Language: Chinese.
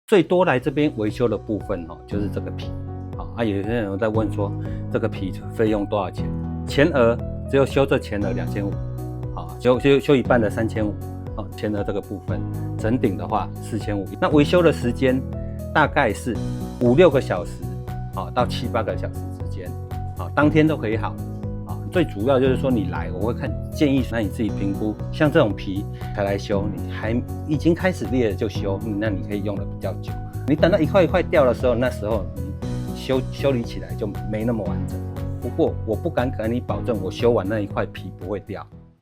最多来这边维修的部分就是这个皮。有些人在问说这个皮费用多少钱？前额只有修这前额2500，修一半的3500，前额这个部分，整顶的话4500。那维修的时间大概是5-6个小时，到7-8个小时之间，当天都可以好。最主要就是说你来，我会建议那你自己评估，像这种皮才来修，你还已经开始裂了就修，那你可以用的比较久。你等到一块一块掉的时候，那时候你修理起来就没那么完整。不过我不敢跟你保证，我修完那一块皮不会掉。